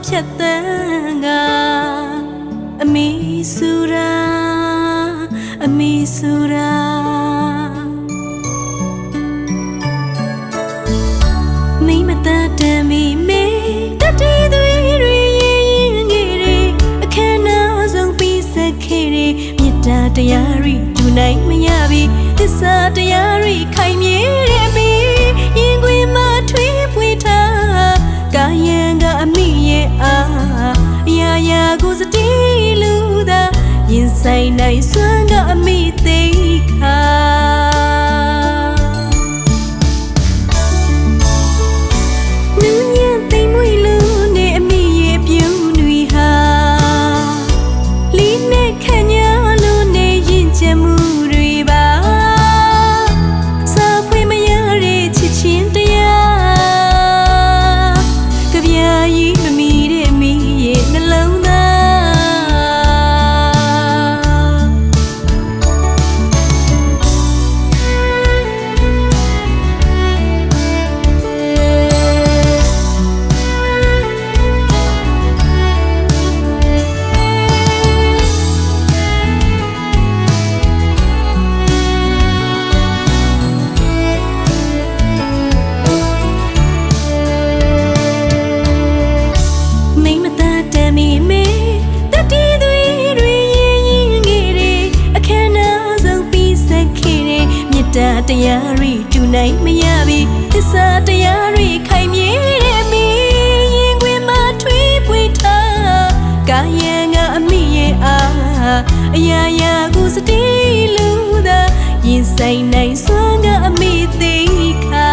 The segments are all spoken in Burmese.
ဖြတ်တန်းကအမီဆူရာမိမတတ်တယ်မိမေတတိသွေးတွေရင်ငယ်တွေအခမ်းနာဆုံးပြီးဆက်ခဲ့တဲ့မေတ္တာတရားတွေဒူနိုင်မရပြီသစ္စာတရားတွေခိုင်မြဲတဲ့မိရင်ခွင်မှာထွေးဖွေးထားကာယံကအမိရဲ့အားအရာရာကိုစတီးလူသာရင်ဆိုင်နိုင်စွမ်းကအမိသိခါတရားတွေဒူနိုင်မရပြီသစ္စာတရားတွေခိုင်မြဲတဲ့မိရင်ခွင်မှာထွေးပွေးထားကာယံကအမိရဲ့အားအရာရာကိုစတီးလူသာရင်ဆိုင်နိုင်စွမ်းကအမိသိခါ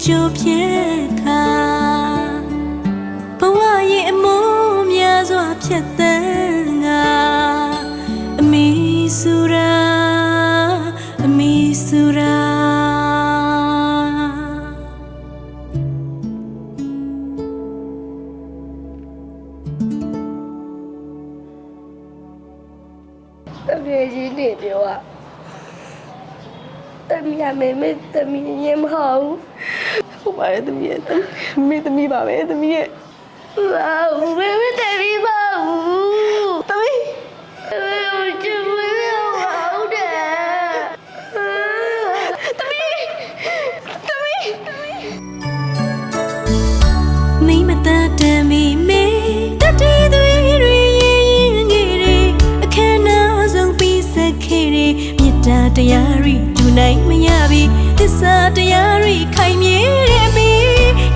ကြိုပြဲခါဘဝရဲ့အမိုးများစွာဖြတ်သန်းကအမီဆူရာတကယ်ကြီးနေပြောอ่ะတမီးရမေမေတမီးရင်မဟုတ်ဟုတ်ပါတယ်တမီးရဲ့မေတမီးပါပဲတမီးရဲ့မေမေတမီးပါဘူးတမီးချစ်မေဟုတ်တယ်တမီးမိမတတ်တယ်မိမေတတိသွေးတွေရင်ငယ်တွေအခမ်းနာဆုံးပြီးဆက်ခဲ့တဲ့မေတ္တာတရားတွေဒူနိုင်မရပြီသစ္စာတရားတွေခိုင်မြဲတဲ့မိ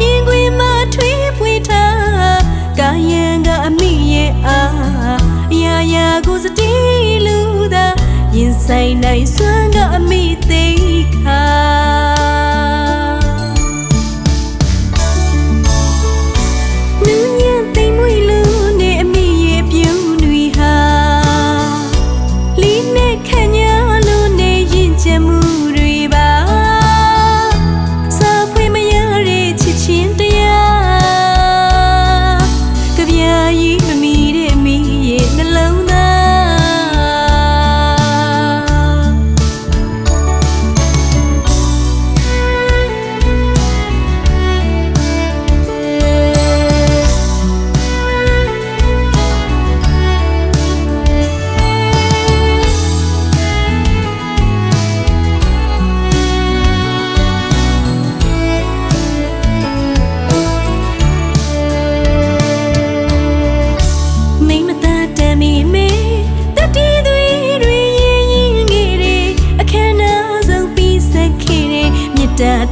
ရင်ခွင်မှာထွေးပွေးထားကာယံကအမိရဲ့အားအရာရာကိုစတီးလူသာရင်ဆိုင်နိုင်စွမ်းကအမိသိခါနူးညံ့သိမ်မွေ့လူနဲ့အမိရဲ့ပြုံးတွေဟာ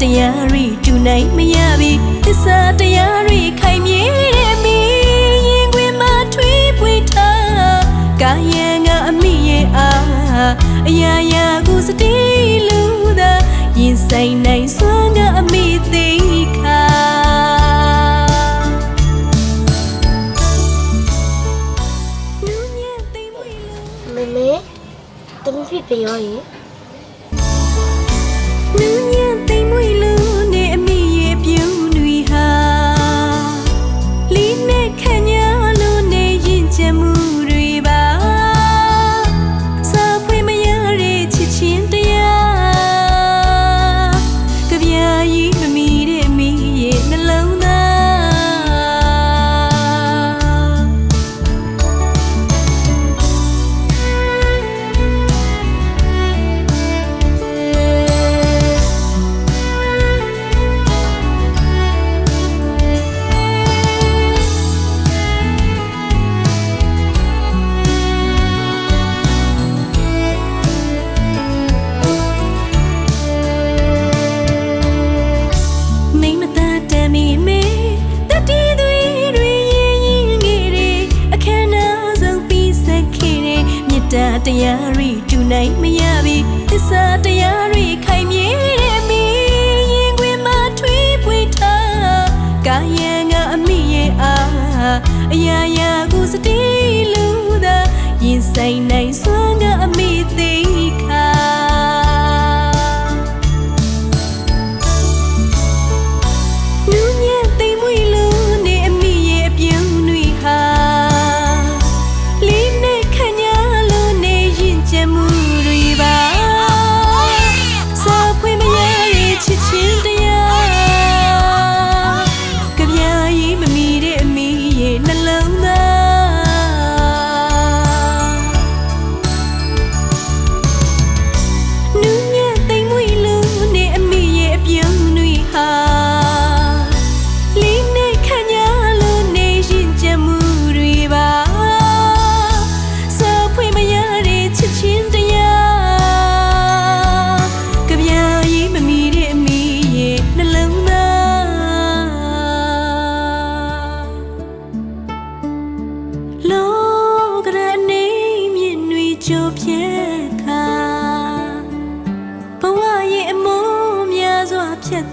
တရားတွေကျူနိုင်မရပြီသစ္စာတရားတွေခိုင်မြဲတဲ့မီရင်ခွင်မှာထွေးပွေထားကာယံကအမိရဲ့အားအရာရာကိုစတိလူသာရင်ဆိုင်နိုင်စွမ်းကအမိသေးခါ妹妹，等你去陪我耶。 နူးညံ့သိမ်မွေလို့နဲ့အမိရဲ့ပြုံးတွေဟာလီနဲ့ခန့်ညာလို့နဲ့ရင်ချမ်းမှုတွေပါစာဖွေမရတဲ့ချစ်ချင်းတရားကြပြာကြီးမမီတဲ့မိရဲ့နှလုံးသားတရားတွေကျူနိုင်မရပြီသစ္စာတရားတွေခိုင်မြဲတဲ့မီရင်ခွင်မှာထွေးပွေထားကာယံကအမိရဲ့အားအရာရာကိုစတိလူသာရင်ဆိုင်နိုင်စွမ်းကအမိသေးခါနူးညံ့သိမ်မွေလို့နဲ့အမိရဲ့ပြုံးတွေဟာမှုတွေပါစာဖွေမရရဲ့ချစ်ချင်းတရားကြပြာကြီးမမီတဲ့အမိရဲ့နှလုံးသားနူးညံ့သိမ်မွေလို့နဲ့အမိရဲ့အပြုံးတွေဟာလီနဲ့ခန့်ညာလို့နေရင်ချမ်းမှုတွေပါစာဖွေမရတဲ့ချစ်ချင်းတရားကြပြာကြီးမမီတဲ့အမိရဲ့နှလုံးသားလောကရနေမြင့်တွေကြောပြဲခါဘဝရဲ့အမိုးများစွာဖြတ်